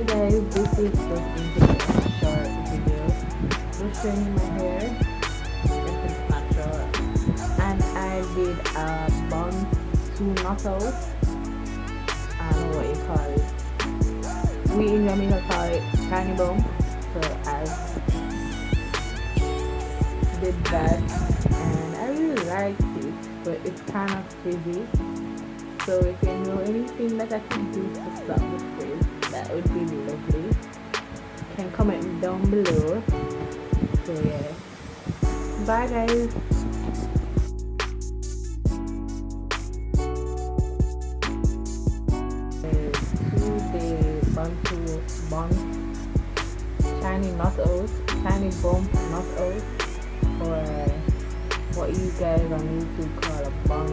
Hi guys, this is just a short video. Just showing you my hair. This is natural. And I did a Bantu knockouts. I don't know what you call it. We in Jamaica call it tiny bump. So I did that and I really liked it, but it's kind of frizzy. So if you know anything that I can do to stop the frizz, that would be lovely. You can comment down below. So yeah. Bye guys. Today Bantu bump, tiny knot out, tiny bump knot out, or what you guys on YouTube call a bump.